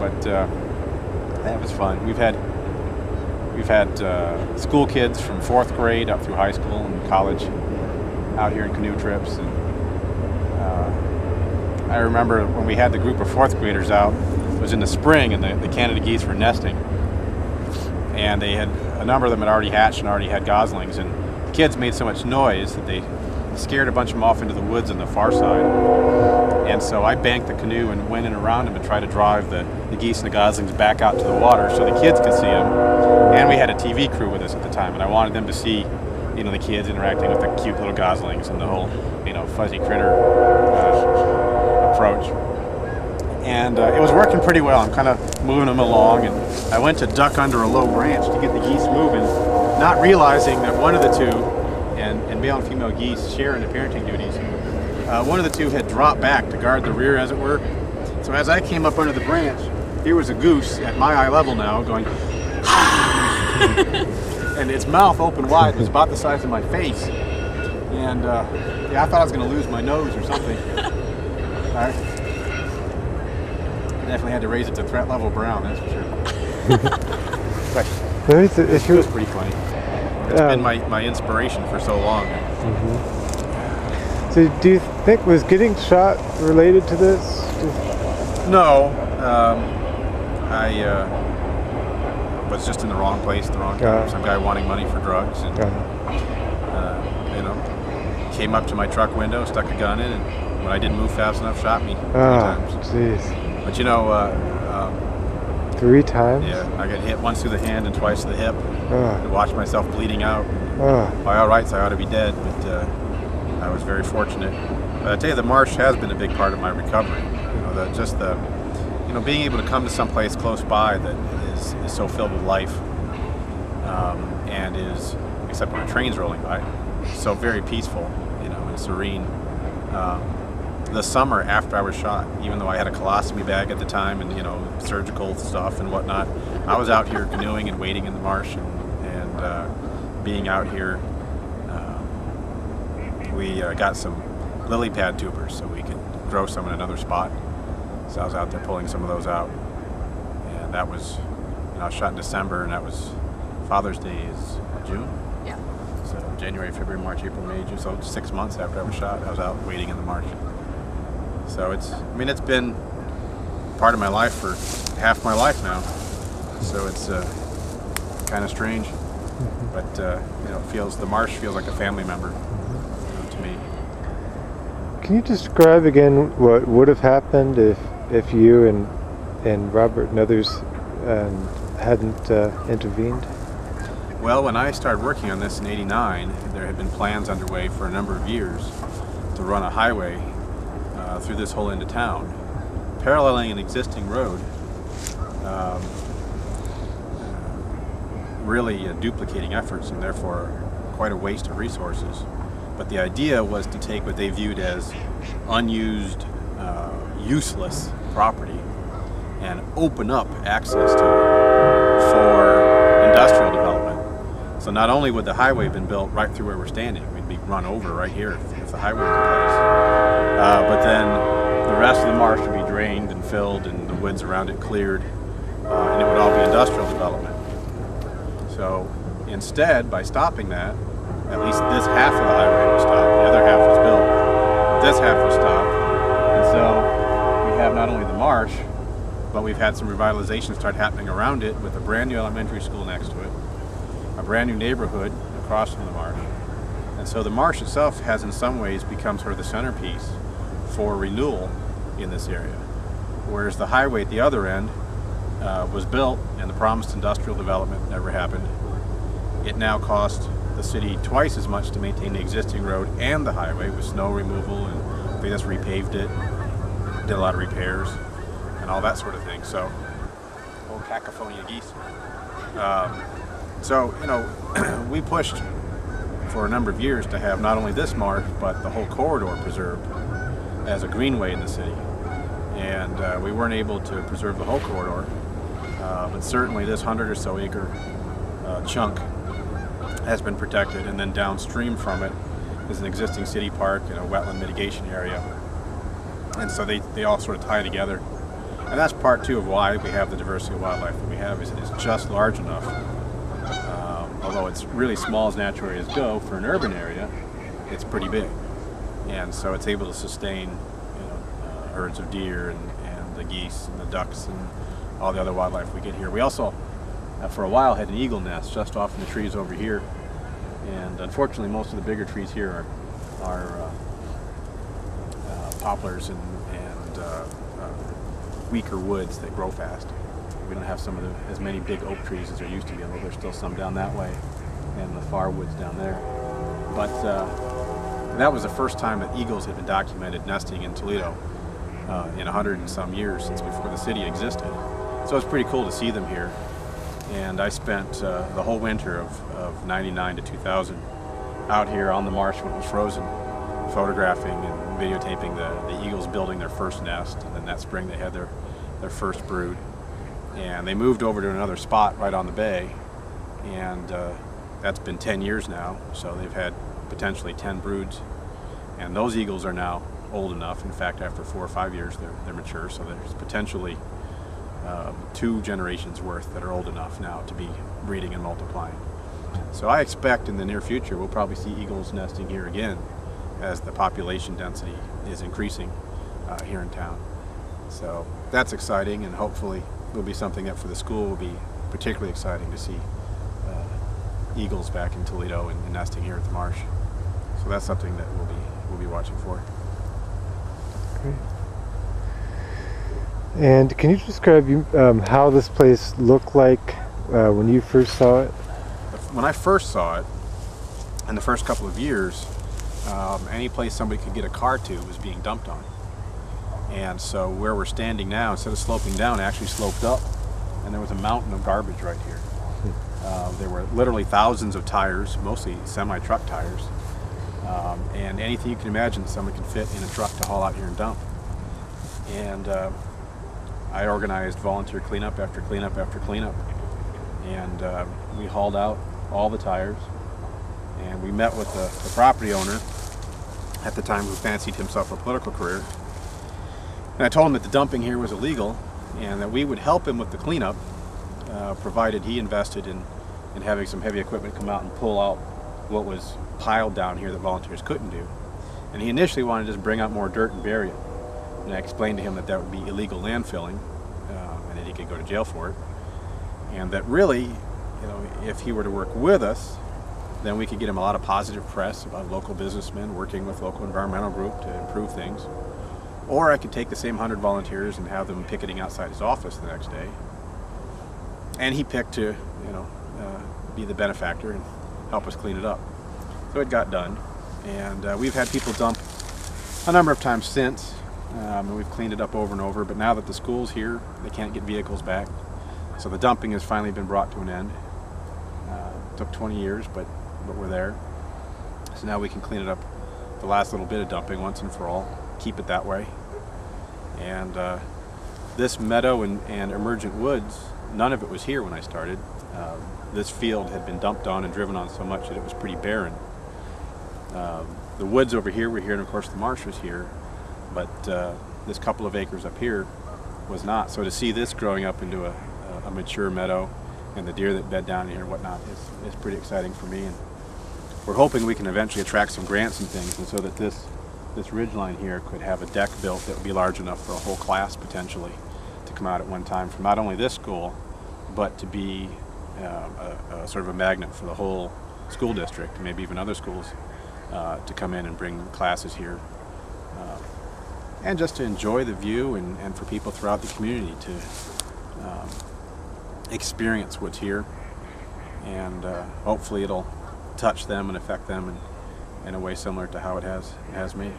but that was fun. We've had school kids from 4th grade up through high school and college out here in canoe trips. And I remember when we had the group of 4th graders out, it was in the spring, and the Canada geese were nesting. And they had, a number of them had already hatched and already had goslings, and the kids made so much noise that they scared a bunch of them off into the woods on the far side. And so I banked the canoe and went in around them and tried to drive the geese and the goslings back out to the water so the kids could see them. And we had a TV crew with us at the time, and I wanted them to see, you know, the kids interacting with the cute little goslings and the whole, you know, fuzzy critter approach. And it was working pretty well. I'm kind of moving them along, and I went to duck under a low branch to get the geese moving, not realizing that one of the two, and male and female geese share in the parenting duties, one of the two had dropped back to guard the rear, as it were. So as I came up under the branch, here was a goose at my eye level now going, and its mouth open wide. It was about the size of my face. And yeah, I thought I was going to lose my nose or something. I definitely had to raise it to threat level brown, that's for sure. But it was pretty funny. It's been my inspiration for so long. So do you think, was getting shot related to this? No. I was just in the wrong place at the wrong time. Some guy wanting money for drugs, and you know, came up to my truck window, stuck a gun in, and when I didn't move fast enough, shot me 3 times. Jeez. But you know, 3 times? Yeah, I got hit once through the hand and twice through the hip. I watched myself bleeding out. By all rights, I ought to be dead, but I was very fortunate. But I tell you, the marsh has been a big part of my recovery. You know, you know, being able to come to some place close by that is so filled with life, and is, except when a train's rolling by, so very peaceful, you know, and serene. The summer after I was shot, even though I had a colostomy bag at the time and, you know, surgical stuff and whatnot, I was out here canoeing and wading in the marsh and being out here. We got some lily pad tubers so we could grow some in another spot. So I was out there pulling some of those out. And that was, you know, I was shot in December, and that was Father's Day is June? Yeah. So January, February, March, April, May, June. So 6 months after I was shot, I was out wading in the marsh. So it's been part of my life for half my life now. So it's kind of strange, but you know, the marsh feels like a family member to me. Can you describe again what would have happened if you and Robert and others hadn't intervened? Well, when I started working on this in '89, there had been plans underway for a number of years to run a highway through this whole end of town, paralleling an existing road, really duplicating efforts and therefore quite a waste of resources. But the idea was to take what they viewed as unused, useless property and open up access to it for industrial development. So not only would the highway have been built right through where we're standing, we'd be run over right here if the highway was in place, but then the rest of the marsh would be drained and filled and the woods around it cleared, and it would all be industrial development. So instead, by stopping that, at least this half of the highway was stopped. The other half was built. This half was stopped. And so we have not only the marsh, but we've had some revitalization start happening around it with a brand new elementary school next to it, a brand new neighborhood across from the marsh. And so the marsh itself has in some ways become sort of the centerpiece for renewal in this area. Whereas the highway at the other end was built and the promised industrial development never happened. It now costs the city twice as much to maintain the existing road and the highway with snow removal, and they just repaved it, did a lot of repairs and all that sort of thing. So, old cacophony of geese. So, you know, we pushed for a number of years to have not only this marsh but the whole corridor preserved as a greenway in the city, and we weren't able to preserve the whole corridor, but certainly this 100 or so acre chunk has been protected, and then downstream from it is an existing city park and a wetland mitigation area, and so they all sort of tie together. And that's part two of why we have the diversity of wildlife that we have, is it is just large enough. Although it's really small as natural areas go, for an urban area, it's pretty big. And so it's able to sustain herds of deer and the geese and the ducks and all the other wildlife we get here. We also, for a while, had an eagle nest just off in the trees over here. And unfortunately, most of the bigger trees here are poplars and weaker woods that grow fast. We don't have as many big oak trees as there used to be, although there's still some down that way and the far woods down there. But that was the first time that eagles had been documented nesting in Toledo in 100 and some years, since before the city existed. So it's pretty cool to see them here. And I spent the whole winter of 99 to 2000 out here on the marsh when it was frozen, photographing and videotaping the eagles building their first nest. And then that spring they had their first brood. And they moved over to another spot right on the bay, and that's been 10 years now, so they've had potentially 10 broods. And those eagles are now old enough. In fact, after 4 or 5 years they're mature, so there's potentially 2 generations worth that are old enough now to be breeding and multiplying. So I expect in the near future we'll probably see eagles nesting here again as the population density is increasing here in town. So that's exciting, and hopefully will be something that for the school will be particularly exciting to see eagles back in Toledo and nesting here at the marsh. So that's something that we'll be watching for. Great. And can you describe how this place looked like when you first saw it? When I first saw it, in the first couple of years, any place somebody could get a car to was being dumped on. And so where we're standing now, instead of sloping down, it actually sloped up, and there was a mountain of garbage right here. There were literally thousands of tires, mostly semi-truck tires, and anything you can imagine that someone can fit in a truck to haul out here and dump. And I organized volunteer cleanup after cleanup after cleanup, and we hauled out all the tires, and we met with the property owner at the time, who fancied himself a political career. And I told him that the dumping here was illegal and that we would help him with the cleanup, provided he invested in having some heavy equipment come out and pull out what was piled down here that volunteers couldn't do. And he initially wanted to just bring out more dirt and bury it. And I explained to him that would be illegal landfilling, and that he could go to jail for it. And that really, if he were to work with us, then we could get him a lot of positive press about local businessmen working with local environmental group to improve things. Or I could take the same 100 volunteers and have them picketing outside his office the next day. And he picked to, be the benefactor and help us clean it up. So it got done. And we've had people dump a number of times since. And we've cleaned it up over and over. But now that the school's here, they can't get vehicles back. So the dumping has finally been brought to an end. It took 20 years, but we're there. So now we can clean it up, the last little bit of dumping, once and for all. Keep it that way. And this meadow and emergent woods, none of it was here when I started. This field had been dumped on and driven on so much that it was pretty barren. The woods over here were here, and of course the marsh was here, but this couple of acres up here was not. So to see this growing up into a mature meadow, and the deer that bed down here and whatnot, is pretty exciting for me. And we're hoping we can eventually attract some grants and things, and so that this ridgeline here could have a deck built that would be large enough for a whole class potentially to come out at one time from not only this school, but to be a sort of a magnet for the whole school district, maybe even other schools, to come in and bring classes here, and just to enjoy the view, and for people throughout the community to experience what's here, and hopefully it'll touch them and affect them in a way similar to how it has me.